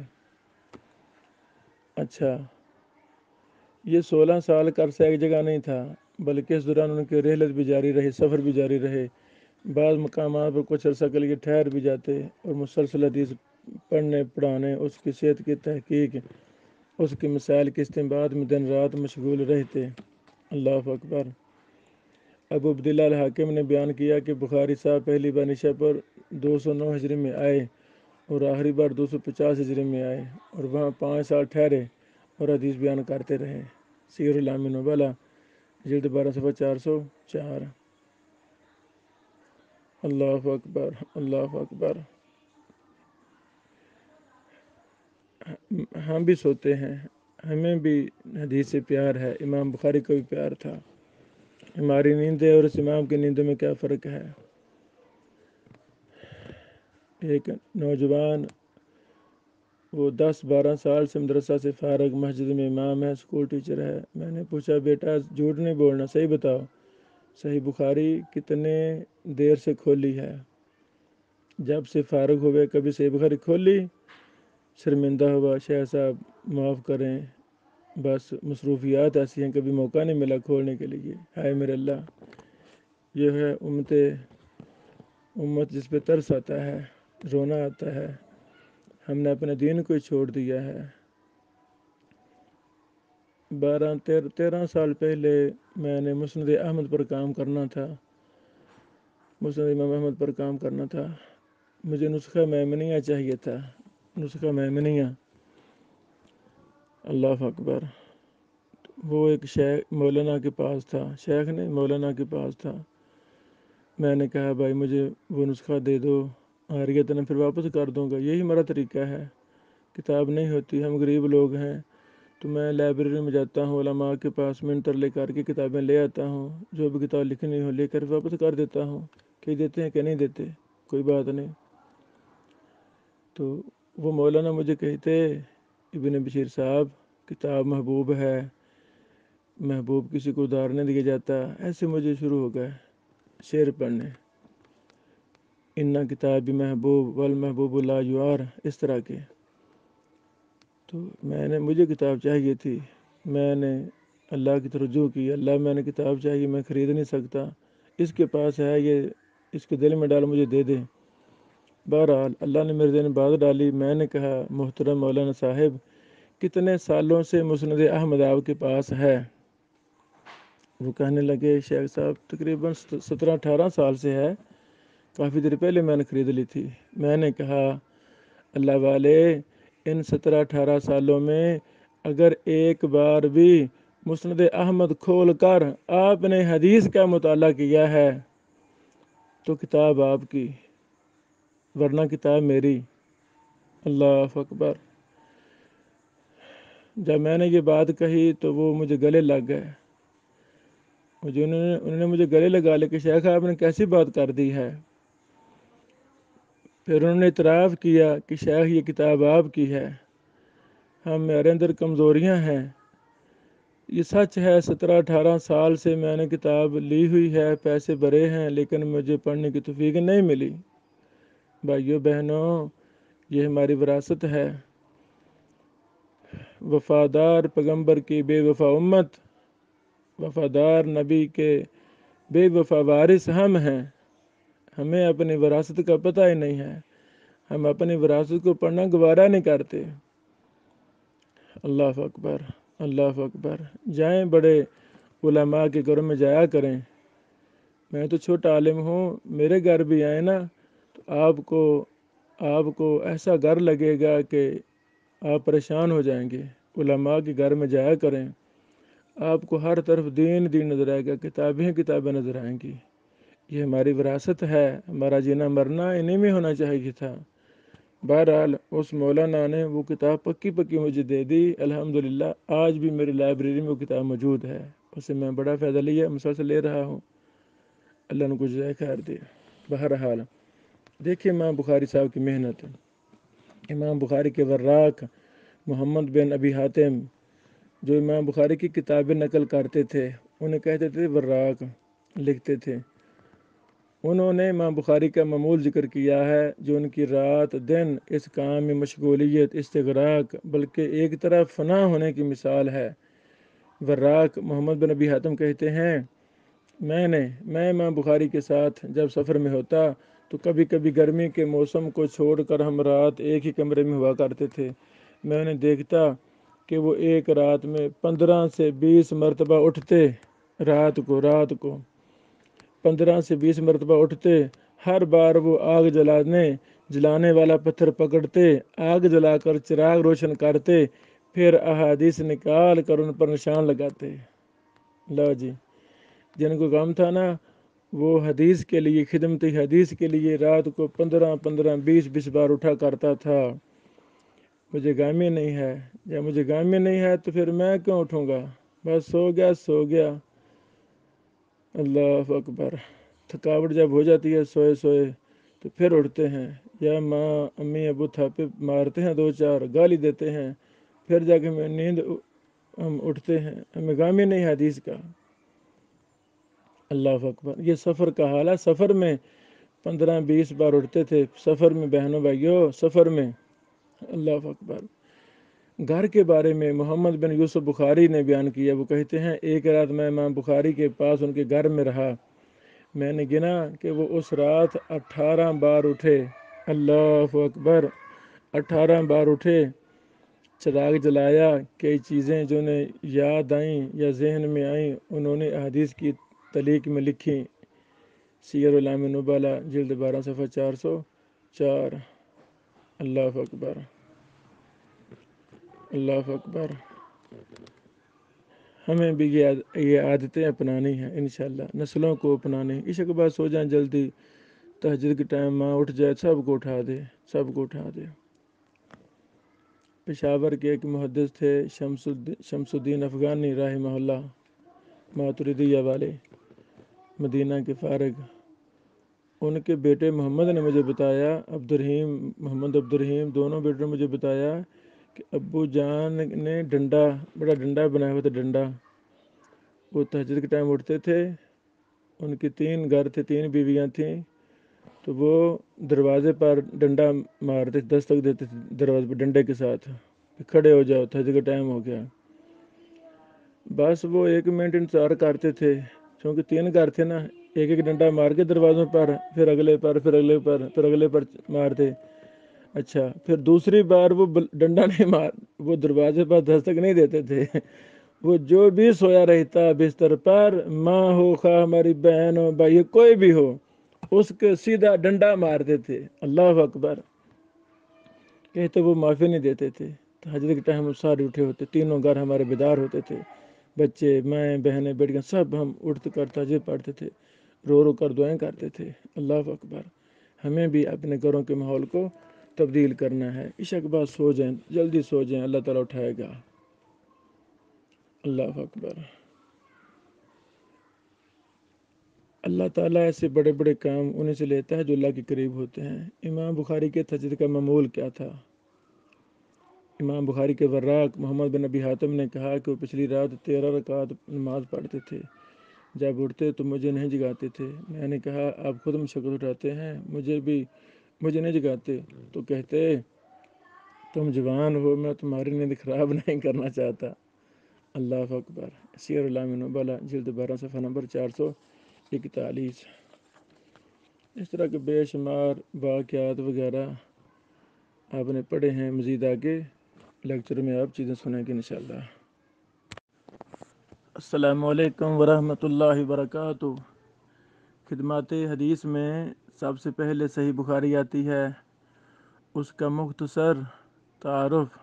اچھا، یہ 16 سال کا عرصہ ایک جگہ نہیں تھا، بلکہ اس دوران ان کی رحلت بھی جاری رہی، سفر بھی جاری رہے، بعض مقامات پر کچھ عرصہ کے لیے ٹھہر بھی جاتے اور مسلسل حدیث پڑھنے پڑھانے، اس کی صحت کی تحقیق، اس کے مسائل کی استنباط میں دن رات مشغول رہتے۔ اللہ اکبر۔ ابو عبداللہ الحاکم نے بیان کیا کہ بخاری صاحب پہلی بار نشا پر 209 ہجری میں آئے اور آخری بار 250 ہجری میں آئے اور وہاں 5 سال ٹھہرے اور حدیث بیان کرتے رہے۔ سیر اعلام نبلا جلد 12 صفحہ 404۔ اللہ اکبر، اللہ اکبر۔ ہم بھی سوتے ہیں، ہمیں بھی حدیث سے پیار ہے، امام بخاری کو بھی پیار تھا۔ ہماری نیندیں اور اس امام کی نیندوں میں کیا فرق ہے؟ ایک نوجوان، وہ 10-12 سال سے مدرسہ سے فارغ، مسجد میں امام ہے، اسکول ٹیچر ہے۔ میں نے پوچھا بیٹا جھوٹ نہیں بولنا، صحیح بتاؤ، صحیح بخاری کتنے دیر سے کھولی ہے؟ جب سے فارغ ہوئے کبھی صحیح بخاری کھولی؟ شرمندہ ہوا، شیخ صاحب معاف کریں، بس مصروفیات ایسی ہیں، کبھی موقع نہیں ملا کھولنے کے لیے۔ ہائے میرے اللہ، یہ ہے امت جس پہ ترس آتا ہے، رونا آتا ہے، ہم نے اپنے دین کو ہی چھوڑ دیا ہے۔ 13 سال پہلے میں نے مسند احمد پر کام کرنا تھا، مسند امام احمد پر کام کرنا تھا، مجھے نسخہ میمنیہ چاہیے تھا، نسخہ میمنیہ۔ اللہ اکبر۔ وہ ایک شیخ مولانا کے پاس تھا، شیخ نے مولانا کے پاس تھا۔ میں نے کہا بھائی مجھے وہ نسخہ دے دو، عاریت میں پھر واپس کر دوں گا، یہی ہمارا طریقہ ہے، کتاب نہیں ہوتی، ہم غریب لوگ ہیں، تو میں لائبریری میں جاتا ہوں، علماء کے پاس منتر لے کر کے کتابیں لے آتا ہوں، جو بھی کتاب لکھنی ہو لے کر واپس کر دیتا ہوں، کہ دیتے ہیں کہ نہیں دیتے، کوئی بات نہیں۔ تو وہ مولانا مجھے کہتے ابن بشیر صاحب کتاب محبوب ہے، محبوب کسی کو ادھار نہیں دیا جاتا، ایسے مجھے شروع ہو گئے شعر پڑھنے، اِنَّ کتاب محبوب والمحبوب لا یعار، اس طرح کے۔ تو مجھے کتاب چاہیے تھی، میں نے اللہ کی طرف رجوع کی، اللہ میں نے کتاب چاہیے، میں خرید نہیں سکتا، اس کے پاس ہے، یہ اس کے دل میں ڈال، مجھے دے دیں۔ بہرحال اللہ نے میرے دل میں بات ڈالی، میں نے کہا محترم مولانا صاحب کتنے سالوں سے مسند احمد آپ کے پاس ہے؟ وہ کہنے لگے شیخ صاحب تقریباً 17-18 سال سے ہے، کافی دیر پہلے میں نے خرید لی تھی۔ میں نے کہا اللہ والے، ان 17-18 سالوں میں اگر ایک بار بھی مسند احمد کھول کر آپ نے حدیث کا مطالعہ کیا ہے تو کتاب آپ کی، ورنہ کتاب میری۔ اللہ اکبر۔ جب میں نے یہ بات کہی تو وہ مجھے گلے لگ گئے، انہوں نے مجھے گلے لگا لے کہ شیخ آپ نے کیسی بات کر دی ہے۔ پھر انہوں نے اعتراف کیا کہ شیخ یہ کتاب آپ کی ہے، میرے اندر کمزوریاں ہیں، یہ سچ ہے 17-18 سال سے میں نے کتاب لی ہوئی ہے، پیسے بھرے ہیں، لیکن مجھے پڑھنے کی توفیق نہیں ملی۔ بھائیو بہنوں، یہ ہماری وراثت ہے۔ وفادار پیغمبر کی بے وفا امت، وفادار نبی کے بے وفا وارث ہم ہیں، ہمیں اپنی وراثت کا پتہ ہی نہیں ہے، ہم اپنی وراثت کو پڑھنا گوارا نہیں کرتے۔ اللہ اکبر، اللہ اکبر۔ جائیں بڑے علماء کے گھروں میں جایا کریں۔ میں تو چھوٹا عالم ہوں، میرے گھر بھی آئے نا تو آپ کو ایسا گھر لگے گا کہ آپ پریشان ہو جائیں گے۔ علماء کے گھر میں جایا کریں، آپ کو ہر طرف دین نظر آئے گا، کتابیں نظر آئیں گی۔ یہ ہماری وراثت ہے، ہمارا جینا مرنا انہیں میں ہونا چاہیے تھا۔ بہرحال اس مولانا نے وہ کتاب پکی مجھے دے دی، الحمدللہ آج بھی میری لائبریری میں وہ کتاب موجود ہے، اس سے میں بڑا فائدہ لیا، مسلسل لے رہا ہوں، اللہ نے کچھ جائے خیر دے۔ بہرحال دیکھیے امام بخاری صاحب کی محنت، امام بخاری کے وراق محمد بن ابی حاتم جو امام بخاری کی کتابیں نقل کرتے تھے، انہیں کہتے تھے وراق، لکھتے تھے۔ انہوں نے امام بخاری کا معمول ذکر کیا ہے، جو ان کی رات دن اس کام میں مشغولیت، استغراق، بلکہ ایک طرح فنا ہونے کی مثال ہے۔ وراق محمد بن ابی حاتم کہتے ہیں میں امام بخاری کے ساتھ جب سفر میں ہوتا تو کبھی کبھی گرمی کے موسم کو چھوڑ کر ہم رات ایک ہی کمرے میں ہوا کرتے تھے۔ میں انہیں دیکھتا کہ وہ ایک رات میں 15 سے 20 مرتبہ اٹھتے، رات کو 15 سے 20 مرتبہ اٹھتے، ہر بار وہ آگ جلانے والا پتھر پکڑتے، آگ جلا کر چراغ روشن کرتے، پھر احادیث نکال کر ان پر نشان لگاتے۔ لو جی، جن کو غم تھا نا، وہ حدیث کے لیے، خدمت حدیث کے لیے رات کو 15 20 بار اٹھا کرتا تھا۔ مجھے غم ہی نہیں ہے، جب مجھے غم ہی نہیں ہے تو پھر میں کیوں اٹھوں گا، بس سو گیا۔ اللہ اکبر۔ تھکاوٹ جب ہو جاتی ہے سوئے تو پھر اٹھتے ہیں، یا ماں امی ابو تھاپے مارتے ہیں 2-4 گالی دیتے ہیں، پھر جا کے ہم اٹھتے ہیں، ہمیں غم ہی نہیں حدیث کا۔ اللہ اکبر۔ یہ سفر کا حال ہے، سفر میں 15-20 بار اٹھتے تھے، سفر میں بہنوں بھائیوں، سفر میں۔ اللہ اکبر۔ گھر کے بارے میں محمد بن یوسف بخاری نے بیان کیا، وہ کہتے ہیں ایک رات میں امام بخاری کے پاس ان کے گھر میں رہا، میں نے گنا کہ وہ اس رات 18 بار اٹھے۔ اللہ اکبر، 18 بار اٹھے، چراغ جلایا، کئی چیزیں جو انہیں یاد آئیں یا ذہن میں آئیں انہوں نے احادیث کی تعلیق میں لکھی۔ سیر اعلام نبلا جلد 12 صفحہ 404۔ اللہ اکبر، اللہ اکبر۔ ہمیں بھی یہ عادتیں اپنانی ہیں انشاءاللہ، نسلوں کو اپنانے۔ عشاء کے بعد سو جائیں جلدی، تہجد کے ٹائم ماں اٹھ جائے، سب کو اٹھا دے۔ پشاور کے ایک محدث تھے شمس الدین افغانی رحمہ اللہ، ماتریدیہ والے، مدینہ کے فارغ۔ ان کے بیٹے محمد نے مجھے بتایا، محمد عبدالرحیم، دونوں بیٹوں نے مجھے بتایا کہ ابو جان نے بڑا ڈنڈا بنایا ہوا تھا، ڈنڈا۔ وہ تہجد کے ٹائم اٹھتے تھے، ان کے 3 گھر تھے، 3 بیویاں تھیں، تو وہ دروازے پر ڈنڈا مارتے، دستک دیتے تھے دروازے پر ڈنڈے کے ساتھ، کھڑے ہو جاؤ تہجد کا ٹائم ہو گیا۔ بس وہ 1 منٹ انتظار کرتے تھے، چونکہ 3 گھر تھے نا، ایک ایک ڈنڈا مار کے دروازوں پر، پھر اگلے پر، پھر اگلے پر، پھر اگلے پر مارتے۔ اچھا، پھر دوسری بار وہ ڈنڈا نہیں مار، وہ دروازے پر دستک نہیں دیتے تھے، وہ جو بھی سویا رہتا بستر پر، ماں ہو خواہ ہماری بہن ہو بھائی کوئی بھی ہو، اس کے سیدھا ڈنڈا مارتے تھے۔ اللہ اکبر، کہتے وہ معافی نہیں دیتے تھے۔ تہجد کے ٹائم ہم سارے اٹھے ہوتے، تینوں گھر ہمارے بیدار ہوتے تھے، بچے، مائیں، بہنیں، بیٹیاں، سب ہم اٹھ کر تہجد پڑھتے تھے، رو رو کر دعائیں کرتے تھے۔ اللہ اکبر، ہمیں بھی اپنے گھروں کے ماحول کو تبدیل کرنا ہے۔ عشاء کے بعد سو جائیں، جلدی سو جائیں، اللہ تعالیٰ اٹھائے گا۔ اللہ اکبر، اللہ تعالیٰ ایسے بڑے بڑے کام انہیں سے لیتا ہے جو اللہ کے قریب ہوتے ہیں۔ امام بخاری کے تہجد کا معمول کیا تھا؟ امام بخاری کے وراق محمد بن ابی حاتم نے کہا کہ وہ پچھلی رات 13 رکعت نماز پڑھتے تھے، جب اٹھتے تو مجھے نہیں جگاتے تھے۔ میں نے کہا آپ خود مشقت اٹھاتے ہیں، مجھے نہیں جگاتے، تو کہتے تم جوان ہو، میں تمہاری نیند خراب نہیں کرنا چاہتا۔ اللہ اکبر۔ سیر اعلام نبلا جلد 12 صفحہ نمبر 441۔ اس طرح کے بے شمار واقعات وغیرہ آپ نے پڑھے ہیں، مزید آگے لیکچر میں آپ چیزیں سنیں گے انشاءاللہ۔ السلام علیکم ورحمۃ اللہ وبرکاتہ۔ خدمات حدیث میں سب سے پہلے صحیح بخاری آتی ہے، اس کا مختصر تعارف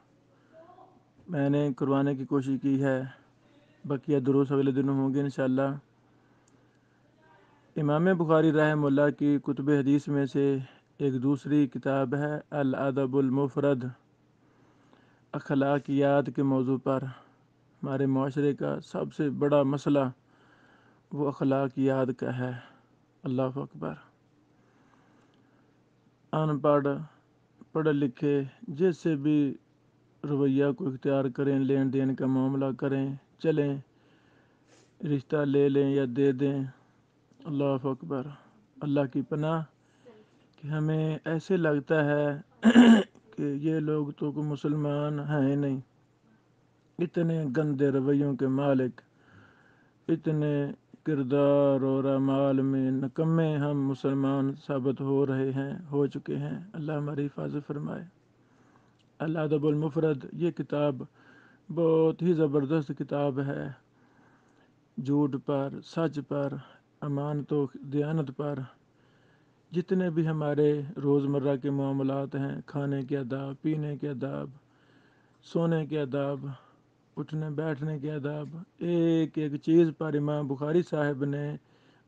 میں نے کروانے کی کوشش کی ہے، بقیہ دروس اگلے دنوں ہوں گے انشاءاللہ۔ امام بخاری رحمہ اللہ کی کتب حدیث میں سے ایک دوسری کتاب ہے الادب المفرد، اخلاقیات کے موضوع پر۔ ہمارے معاشرے کا سب سے بڑا مسئلہ وہ اخلاقیات کا ہے۔ اللہ اکبر۔ ان پڑھ، پڑھے لکھے جس سے بھی رویہ کو اختیار کریں، لین دین کا معاملہ کریں، چلیں، رشتہ لے لیں یا دے دیں، اللہ اکبر، اللہ کی پناہ کہ ہمیں ایسے لگتا ہے کہ یہ لوگ تو کوئی مسلمان ہیں نہیں، اتنے گندے رویوں کے مالک، اتنے کردار اور اعمال میں نکمے ہم مسلمان ثابت ہو رہے ہیں، ہو چکے ہیں۔ اللہ ہماری حفاظت فرمائے۔ الادب المفرد یہ کتاب بہت ہی زبردست کتاب ہے، جھوٹ پر، سچ پر، امانت و دیانت پر، جتنے بھی ہمارے روزمرہ کے معاملات ہیں، کھانے کے آداب، پینے کے آداب، سونے کے آداب، اٹھنے بیٹھنے کے آداب، ایک ایک چیز پر امام بخاری صاحب نے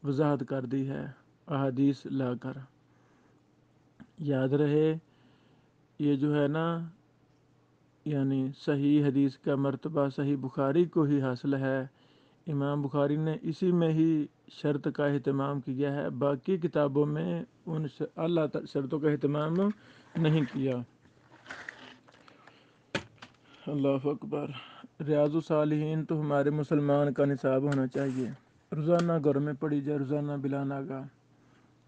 وضاحت کر دی ہے احادیث لا کر۔ یاد رہے یہ جو ہے نا، یعنی صحیح حدیث کا مرتبہ صحیح بخاری کو ہی حاصل ہے۔ امام بخاری نے اسی میں ہی شرط کا اہتمام کیا ہے، باقی کتابوں میں ان اعلیٰ شرطوں کا اہتمام نہیں کیا۔ اللہ اکبر۔ ریاض الصالحین تو ہمارے مسلمان کا نصاب ہونا چاہیے، روزانہ گھر میں پڑھی جائے، روزانہ بلا ناغہ،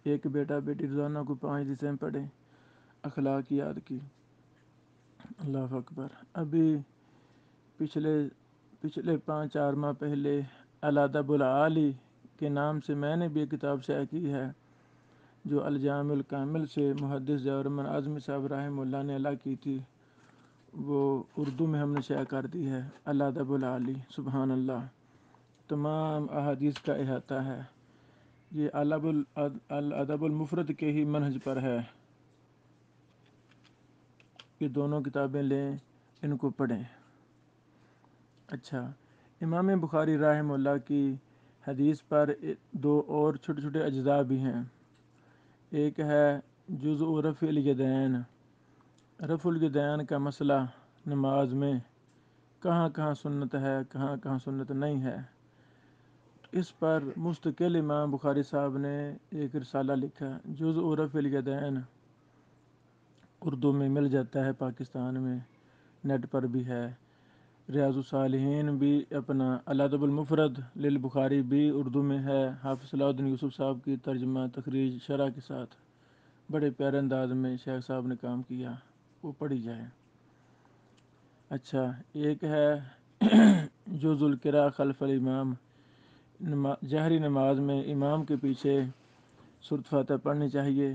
ایک بیٹا بیٹی روزانہ کو 5 حدیثیں پڑھیں اخلاقیات کی۔ اللہ اکبر۔ ابھی پچھلے 5-4 ماہ پہلے الادب العالی کے نام سے میں نے بھی ایک کتاب شائع کی ہے، جو الجامع الکامل سے محدث ظفر من اعظمی صاحب رحمہ اللہ نے الگ کی تھی، وہ اردو میں ہم نے شائع کر دی ہے۔ الادب العالی، سبحان اللہ، تمام احادیث کا احاطہ ہے۔ یہ الادب المفرد کے ہی منہج پر ہے کہ دونوں کتابیں لیں، ان کو پڑھیں۔ اچھا، امام بخاری رحمہ اللہ کی حدیث پر 2 اور چھوٹے چھوٹے اجزاء بھی ہیں۔ ایک ہے جزء رفع الیدین، رفع الیدین کا مسئلہ نماز میں کہاں کہاں سنت ہے، کہاں کہاں سنت نہیں ہے۔ اس پر مستقل امام بخاری صاحب نے ایک رسالہ لکھا، جزء رفع الیدین، اردو میں مل جاتا ہے، پاکستان میں نیٹ پر بھی ہے۔ ریاض الصالحین بھی اپنا الادب المفرد للبخاری بھی اردو میں ہے، حافظ صلاح الدین یوسف صاحب کی ترجمہ تخریج شرح کے ساتھ، بڑے پیارے انداز میں شیخ صاحب نے کام کیا، وہ پڑھی جائے۔ اچھا، ایک ہے جز القراء خلف الامام، جہری نماز میں امام کے پیچھے سورۃ فاتحہ پڑھنی چاہیے۔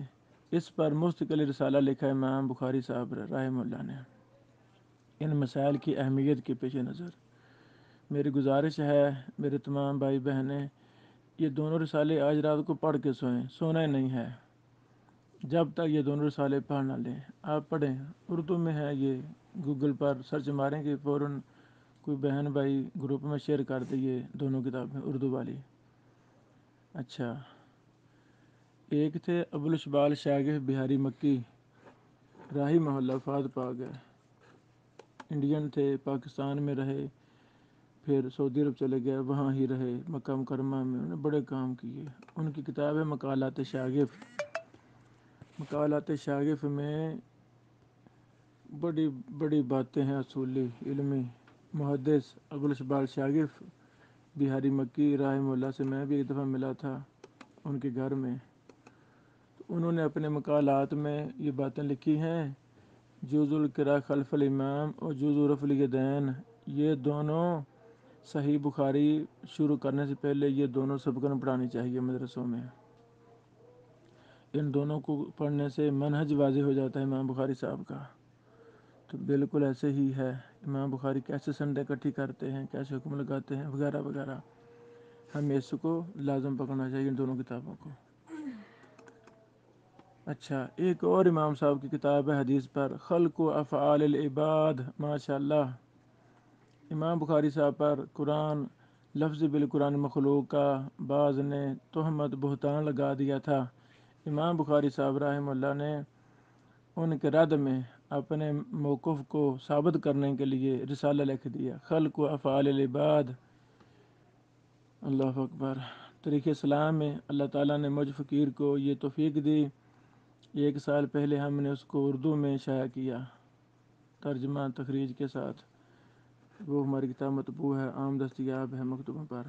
اس پر مستقل رسالہ لکھا ہے امام بخاری صاحب رحمہ اللہ نے۔ ان مسائل کی اہمیت کے پیش نظر میری گزارش ہے میرے تمام بھائی بہنیں، یہ دونوں رسالے آج رات کو پڑھ کے سوئیں، سونا ہی نہیں ہے جب تک یہ دونوں رسالے پڑھ نہ لیں۔ آپ پڑھیں، اردو میں ہے، یہ گوگل پر سرچ ماریں گے فوراً کوئی بہن بھائی گروپ میں شیئر کر دے یہ دونوں کتابیں اردو والی۔ اچھا، ایک تھے ابوالاشبال شاگرد بہاری مکی رحمہ اللہ، وفات پا گئے۔ انڈین تھے، پاکستان میں رہے، پھر سعودی عرب چلے گئے، وہاں ہی رہے، مکہ مکرمہ میں انہوں نے بڑے کام کیے۔ ان کی کتاب ہے مقالات شاگرد۔ مقالات شاگرد میں بڑی بڑی باتیں ہیں اصولی علمی۔ محدث ابوالاشبال شاگرد بہاری مکی رحمہ اللہ سے میں بھی ایک دفعہ ملا تھا ان کے گھر میں، تو انہوں نے اپنے مقالات میں یہ باتیں لکھی ہیں، جز القراء خلف الامام اور جز رفع الیدین، یہ دونوں صحیح بخاری شروع کرنے سے پہلے یہ دونوں سبقیں پڑھانی چاہیے مدرسوں میں۔ ان دونوں کو پڑھنے سے منہج واضح ہو جاتا ہے امام بخاری صاحب کا۔ تو بالکل ایسے ہی ہے، امام بخاری کیسے سنڈے اکٹھی کرتے ہیں، کیسے حکم لگاتے ہیں، وغیرہ وغیرہ، ہمیں اس کو لازم پکڑنا چاہیے ان دونوں کتابوں کو۔ اچھا، ایک اور امام صاحب کی کتاب ہے حدیث پر، خلق و افعال العباد، ماشاء اللہ۔ امام بخاری صاحب پر قرآن لفظ بالقرآن مخلوق کا بعض نے تہمت بہتان لگا دیا تھا۔ امام بخاری صاحب رحمہ اللہ نے ان کے رد میں اپنے موقف کو ثابت کرنے کے لیے رسالہ لکھ دیا، خلق و افعال العباد۔ اللہ اکبر۔ تاریخ اسلام میں اللہ تعالیٰ نے مجھ فقیر کو یہ توفیق دی، 1 سال پہلے ہم نے اس کو اردو میں شائع کیا، ترجمہ تخریج کے ساتھ۔ وہ ہماری کتاب مطبوع ہے، عام دستیاب ہے مکتبوں پر۔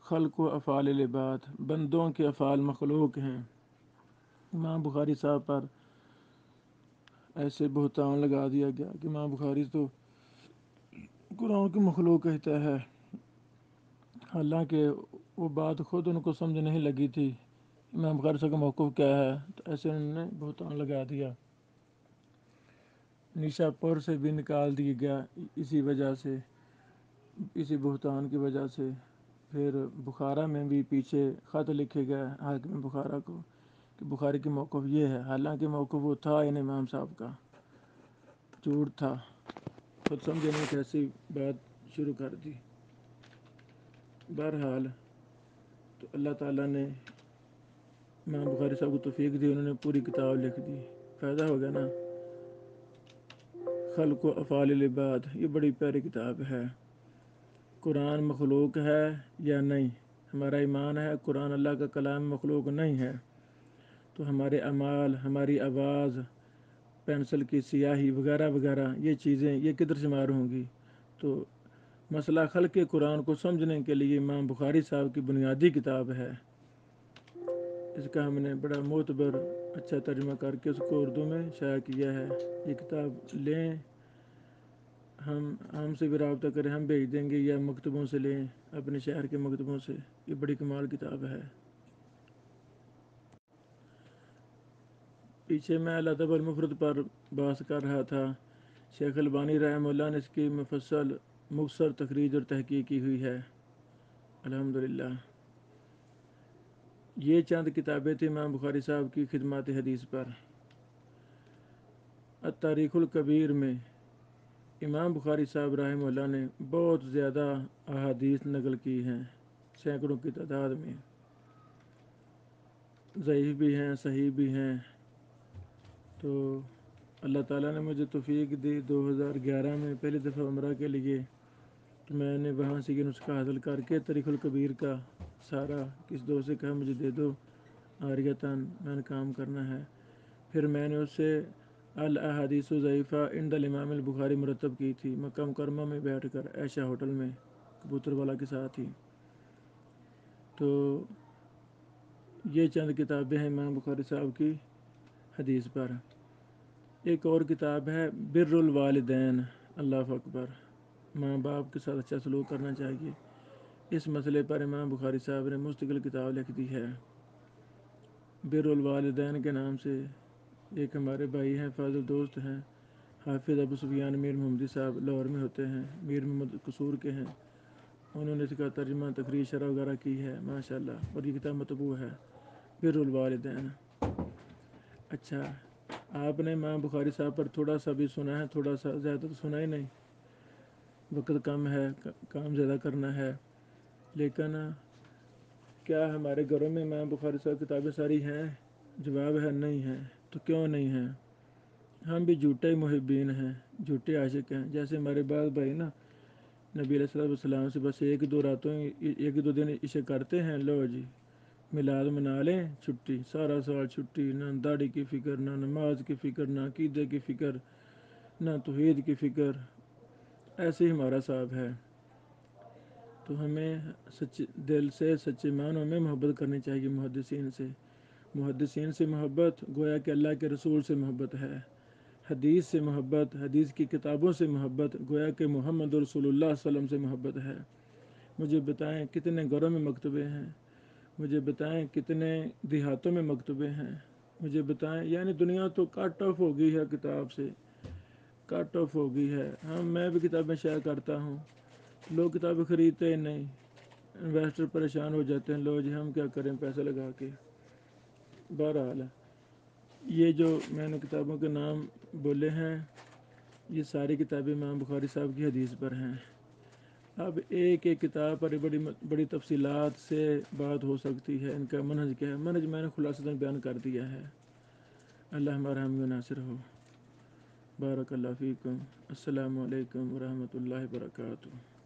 خلق و افعال العباد، بندوں کے افعال مخلوق ہیں۔ امام بخاری صاحب پر ایسے بہتان لگا دیا گیا کہ امام بخاری تو قرآن کی مخلوق کہتا ہے، حالانکہ وہ بات خود ان کو سمجھ نہیں لگی تھی امام بخاری صاحب کا موقف کیا ہے، تو ایسے انہوں نے بہتان لگا دیا۔ نیشا پور سے بھی نکال دیا گیا اسی وجہ سے، اسی بہتان کی وجہ سے۔ پھر بخارا میں بھی پیچھے خط لکھے گئے حاکم بخارا کو کہ بخاری کی موقف یہ ہے، حالانکہ موقف وہ تھا ان امام صاحب کا، جھوٹ تھا، خود سمجھے نہیں کیسی بات شروع کر دی۔ بہرحال تو اللہ تعالیٰ نے امام بخاری صاحب کو توفیق دی، انہوں نے پوری کتاب لکھ دی، فائدہ ہو گیا نا۔ خلق و افعال العباد، یہ بڑی پیاری کتاب ہے۔ قرآن مخلوق ہے یا نہیں؟ ہمارا ایمان ہے قرآن اللہ کا کلام مخلوق نہیں ہے، تو ہمارے اعمال، ہماری آواز، پینسل کی سیاہی وغیرہ وغیرہ یہ چیزیں یہ کدھر شمار ہوں گی؟ تو مسئلہ خلق قرآن کو سمجھنے کے لیے امام بخاری صاحب کی بنیادی کتاب ہے، اس کا ہم نے بڑا معتبر اچھا ترجمہ کر کے اس کو اردو میں شائع کیا ہے۔ یہ کتاب لیں، ہم سے بھی رابطہ کریں، ہم بھیج دیں گے، یا مکتبوں سے لیں، اپنے شہر کے مکتبوں سے، یہ بڑی کمال کتاب ہے۔ پیچھے میں الادب المفرد پر بحث کر رہا تھا، شیخ البانی رحمہ اللہ نے اس کی مفصل مختصر تخریج اور تحقیق کی ہوئی ہے، الحمدللہ۔ یہ چند کتابیں تھیں امام بخاری صاحب کی خدمات حدیث پر۔ التاریخ الکبیر میں امام بخاری صاحب رحمہ اللہ نے بہت زیادہ احادیث نقل کی ہیں، سینکڑوں کی تعداد میں، ضعیف بھی ہیں، صحیح بھی ہیں۔ تو اللہ تعالیٰ نے مجھے توفیق دی 2011 میں پہلی دفعہ عمرہ کے لیے، تو میں نے وہاں سے یہ نسخہ حاصل کر کے تاریخ الکبیر کا سارا کس دوست سے کہا مجھے دے دو عاریۃً، میں نے کام کرنا ہے۔ پھر میں نے اس سے الاحادیث ضعیفہ عند الامام البخاری مرتب کی تھی، مکہ مکرمہ میں بیٹھ کر عائشہ ہوٹل میں کبوتر والا کے ساتھ ہی۔ تو یہ چند کتابیں ہیں امام بخاری صاحب کی حدیث پر۔ ایک اور کتاب ہے بر الوالدین، اللہ اکبر، ماں باپ کے ساتھ اچھا سلوک کرنا چاہیے۔ اس مسئلے پر امام بخاری صاحب نے مستقل کتاب لکھ دی ہے بر الوالدین کے نام سے۔ ایک ہمارے بھائی ہیں، فاضل دوست ہیں، حافظ ابو سفیان میر محمدی صاحب لاہور میں ہوتے ہیں، میر محمد قصور کے ہیں، انہوں نے اس کا ترجمہ، تقریر، شرح وغیرہ کی ہے ماشاءاللہ، اور یہ کتاب مطبوع ہے بر الوالدین۔ اچھا، آپ نے امام بخاری صاحب پر تھوڑا سا بھی سنا ہے، تھوڑا سا، زیادہ تو سنا ہی نہیں، وقت کم ہے، کام زیادہ کرنا ہے، لیکن کیا ہمارے گھروں میں امام بخاری صاحب کتابیں ساری ہیں؟ جواب ہے نہیں ہیں۔ تو کیوں نہیں ہیں؟ ہم بھی جھوٹے محبین ہیں، جھوٹے عاشق ہیں۔ جیسے ہمارے بعض بھائی نا نبی علیہ السلام سے بس ایک دو دن عشق کرتے ہیں، لو جی میلاد منا لیں، چھٹی، سارا سال چھٹی، نہ داڑھی کی فکر، نہ نماز کی فکر، نہ عقیدے کی فکر، نہ توحید کی فکر، ایسے ہی ہمارا صاحب ہے۔ تو ہمیں دل سے سچے معنوں میں محبت کرنی چاہیے محدثین سے۔ محدثین سے محبت گویا کہ اللہ کے رسول سے محبت ہے، حدیث سے محبت، حدیث کی کتابوں سے محبت گویا کہ محمد رسول اللہ صلی اللہ علیہ وسلم سے محبت ہے۔ مجھے بتائیں کتنے گھروں میں مکتبے ہیں، مجھے بتائیں کتنے دیہاتوں میں مکتبے ہیں، مجھے بتائیں، یعنی دنیا تو کٹ آف ہو گئی ہے کتاب سے، کٹ آف ہو گئی ہے۔ میں بھی کتابیں شائع کرتا ہوں، لوگ کتابیں خریدتے ہی نہیں، انویسٹر پریشان ہو جاتے ہیں، لو جی ہم کیا کریں پیسے لگا کے۔ بہرحال یہ جو میں نے کتابوں کے نام بولے ہیں، یہ ساری کتابیں امام بخاری صاحب کی حدیث پر ہیں۔ اب ایک ایک کتاب پر بڑی تفصیلات سے بات ہو سکتی ہے، ان کا منہج کیا ہے، منہج میں نے خلاصتاً بیان کر دیا ہے۔ اللہ ہمارا حامی و ناصر ہو۔ بارک اللہ فیکم۔ السلام علیکم ورحمۃ اللہ وبرکاتہ۔